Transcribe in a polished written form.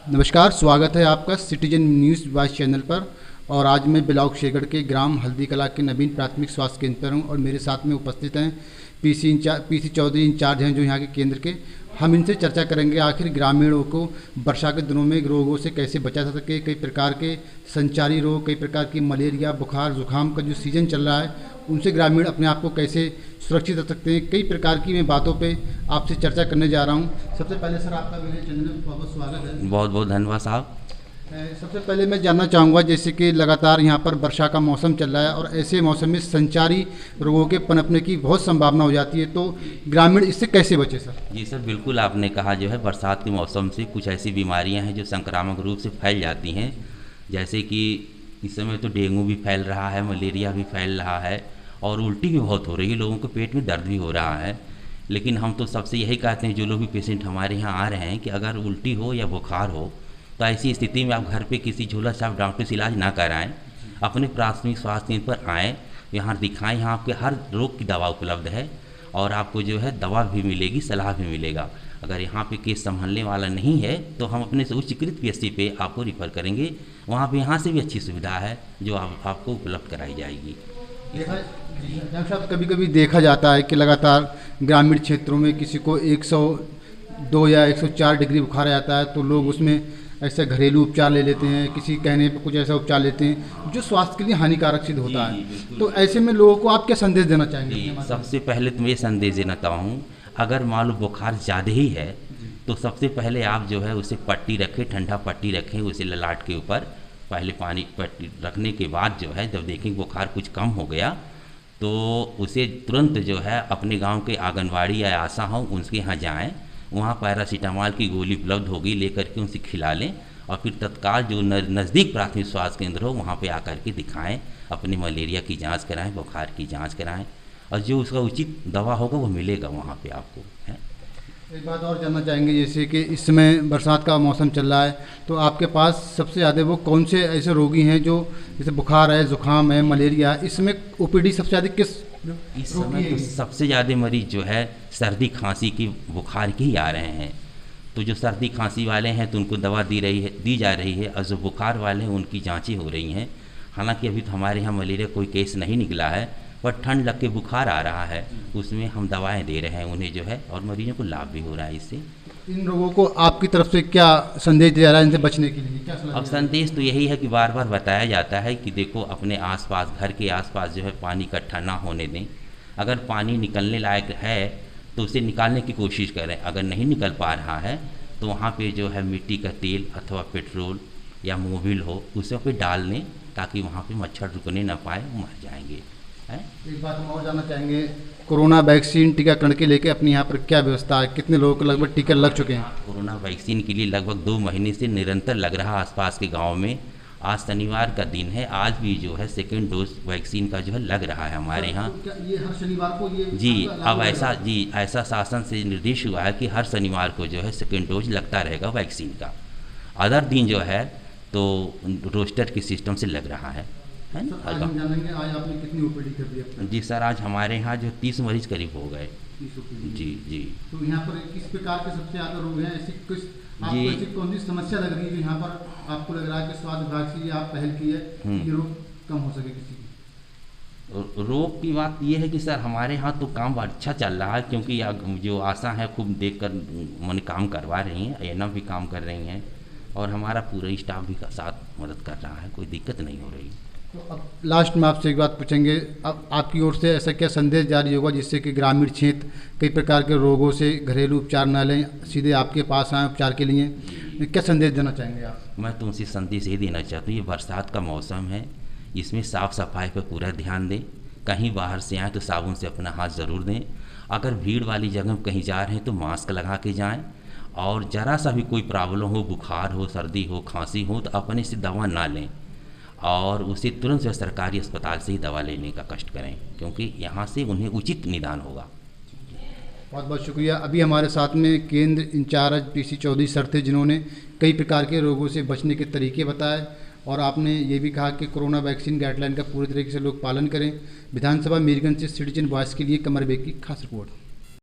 नमस्कार, स्वागत है आपका सिटीजन न्यूज़ वॉइस चैनल पर। और आज मैं ब्लॉक शेखगढ़ के ग्राम हल्दी कला के नवीन प्राथमिक स्वास्थ्य केंद्र पर हूँ और मेरे साथ में उपस्थित हैं पीसी चौधरी इंचार्ज हैं जो यहाँ के केंद्र के। हम इनसे चर्चा करेंगे आखिर ग्रामीणों को वर्षा के दिनों में रोगों से कैसे बचा जा सके। कई प्रकार के संचारी रोग, कई प्रकार की मलेरिया, बुखार, जुकाम का जो सीज़न चल रहा है उनसे ग्रामीण अपने आप को कैसे सुरक्षित रख सकते हैं, कई प्रकार की मैं बातों पे आपसे चर्चा करने जा रहा हूं। सबसे पहले सर आपका मेरे चैनल में बहुत बहुत स्वागत है। बहुत बहुत धन्यवाद साहब। सबसे पहले मैं जानना चाहूँगा, जैसे कि लगातार यहाँ पर वर्षा का मौसम चल रहा है और ऐसे मौसम में संचारी रोगों के पनपने की बहुत संभावना हो जाती है, तो ग्रामीण इससे कैसे बचे सर? जी सर, बिल्कुल आपने कहा जो है बरसात के मौसम से कुछ ऐसी बीमारियां हैं जो संक्रामक रूप से फैल जाती हैं। जैसे कि इस समय तो डेंगू भी फैल रहा है, मलेरिया भी फैल रहा है और उल्टी भी बहुत हो रही है, लोगों को पेट में दर्द भी हो रहा है। लेकिन हम तो सबसे यही कहते हैं जो लोग भी पेशेंट हमारे यहाँ आ रहे हैं कि अगर उल्टी हो या बुखार हो तो ऐसी स्थिति में आप घर पे किसी झोला छाप डॉक्टर से इलाज ना कराएं, अपने प्राथमिक स्वास्थ्य केंद्र पर आएँ, यहाँ दिखाएं। यहाँ आपके हर रोग की दवा उपलब्ध है और आपको जो है दवा भी मिलेगी, सलाह भी मिलेगा। अगर यहाँ पे केस संभालने वाला नहीं है तो हम अपने से उच्चीकृत पीएचसी पे आपको रिफ़र करेंगे। वहाँ पे यहाँ से भी अच्छी सुविधा है जो आपको उपलब्ध कराई जाएगी। डॉक्टर साहब, कभी कभी देखा जाता है कि लगातार ग्रामीण क्षेत्रों में किसी को 102 या 104 डिग्री बुखार आ जाता है तो लोग उसमें ऐसे घरेलू उपचार ले लेते हैं, किसी कहने पर कुछ ऐसा उपचार लेते हैं जो स्वास्थ्य के लिए हानिकारक सिद्ध होता है। तो ऐसे में लोगों को आप क्या संदेश देना चाहेंगे? सबसे पहले तो मैं ये संदेश देना चाहूँ, अगर मान लो बुखार ज़्यादा ही है तो सबसे पहले आप जो है उसे पट्टी रखें, ठंडा पट्टी रखें उसे ललाट के ऊपर। पहले पानी पट्टी रखने के बाद जो है जब देखें बुखार कुछ कम हो गया तो उसे तुरंत जो है अपने गांव के आंगनवाड़ी या आशा हो उनके यहाँ जाएं, वहाँ पैरासीटामॉल की गोली उपलब्ध होगी, लेकर के उनसे खिला लें और फिर तत्काल जो नज़दीक प्राथमिक स्वास्थ्य केंद्र हो वहाँ पे आकर के दिखाएं, अपनी मलेरिया की जांच कराएं, बुखार की जांच कराएं और जो उसका उचित दवा होगा वो मिलेगा वहाँ पे आपको है। एक बात और जानना चाहेंगे, जैसे कि इस समय बरसात का मौसम चल रहा है तो आपके पास सबसे ज़्यादा वो कौन से ऐसे रोगी हैं जो जैसे बुखार है, जुकाम है, मलेरिया, इसमें ओपीडी सबसे ज़्यादा किस इस समय तो सबसे ज़्यादा मरीज जो है सर्दी खांसी की बुखार की ही आ रहे हैं। तो जो सर्दी खांसी वाले हैं तो उनको दवा दी जा रही है और जो बुखार वाले हैं उनकी जांचें हो रही हैं। हालांकि अभी तो हमारे यहाँ मलेरिया कोई केस नहीं निकला है, पर ठंड लग के बुखार आ रहा है, उसमें हम दवाएं दे रहे हैं उन्हें जो है और मरीजों को लाभ भी हो रहा है इससे। इन लोगों को आपकी तरफ से क्या संदेश दिया जा रहा है इनसे बचने के लिए? क्या सलाह? अब संदेश तो यही है कि बार बार बताया जाता है कि देखो अपने आसपास, घर के आसपास जो है पानी इकट्ठा ना होने दें। अगर पानी निकलने लायक है तो उसे निकालने की कोशिश करें, अगर नहीं निकल पा रहा है तो वहाँ पे जो है मिट्टी का तेल अथवा पेट्रोल या मोबिल हो उसे पे डाल लें ताकि वहाँ पे मच्छर रुकने ना पाए, मर जाएंगे। एक बात हम और जानना चाहेंगे, कोरोना वैक्सीन टीकाकरण के लेके अपने यहाँ पर क्या व्यवस्था है? कितने लोगों को लगभग टीका लग चुके हैं? कोरोना वैक्सीन के लिए लगभग 2 महीने से निरंतर लग रहा आसपास के गाँव में। आज शनिवार का दिन है, आज भी जो है सेकेंड डोज वैक्सीन का जो है लग रहा है हमारे यहाँ। तो ये हर शनिवार को ये जी अब ऐसा शासन से निर्देश हुआ है कि हर शनिवार को जो है सेकेंड डोज लगता रहेगा वैक्सीन का। अदर दिन जो है तो रोस्टर के सिस्टम से लग रहा है ना। आज हम जानेंगे आज आपने कितनी ओपीडी कर दी? जी सर, आज हमारे यहाँ जो 30 मरीज करीब हो गए। 30 OPD। जी। तो यहाँ पर किस प्रकार के सबसे ज़्यादा रोग हैं? जी ऐसी कौन सी समस्या लग रही है यहाँ पर आपको लग रहा है कि स्वास्थ्य विभाग से ये आप पहल की है कि ये रोग कम हो सके किसी की? रोग की बात ये है कि सर हमारे यहाँ तो काम अच्छा चल रहा है, क्योंकि जो आशा है खूब देख कर मन काम करवा रही हैं, एएनएम भी काम कर रही हैं और हमारा पूरा स्टाफ भी का साथ मदद कर रहा है, कोई दिक्कत नहीं हो रही। तो अब लास्ट में आपसे एक बात पूछेंगे, अब आपकी ओर से ऐसा क्या संदेश जारी होगा जिससे कि ग्रामीण क्षेत्र कई प्रकार के रोगों से घरेलू उपचार न लें, सीधे आपके पास आएँ उपचार के लिए? क्या संदेश देना चाहेंगे आप? मैं तुमसे संदेश ये देना चाहता हूँ, ये बरसात का मौसम है, इसमें साफ़ सफाई पर पूरा ध्यान दें। कहीं बाहर से आएँ तो साबुन से अपना हाथ ज़रूर दें। अगर भीड़ वाली जगह कहीं जा रहे हैं तो मास्क लगा के जाएँ और ज़रा सा भी कोई प्रॉब्लम हो, बुखार हो, सर्दी हो, खांसी हो तो अपने से दवा ना लें और उसे तुरंत से सरकारी अस्पताल से ही दवा लेने का कष्ट करें, क्योंकि यहाँ से उन्हें उचित निदान होगा। बहुत बहुत शुक्रिया। अभी हमारे साथ में केंद्र इंचार्ज पीसी चौधरी सर थे जिन्होंने कई प्रकार के रोगों से बचने के तरीके बताए और आपने ये भी कहा कि कोरोना वैक्सीन गाइडलाइन का पूरी तरीके से लोग पालन करें। विधानसभा मीरगंज से सिटीजन वॉइस के लिए कमर बेग की खास रिपोर्ट।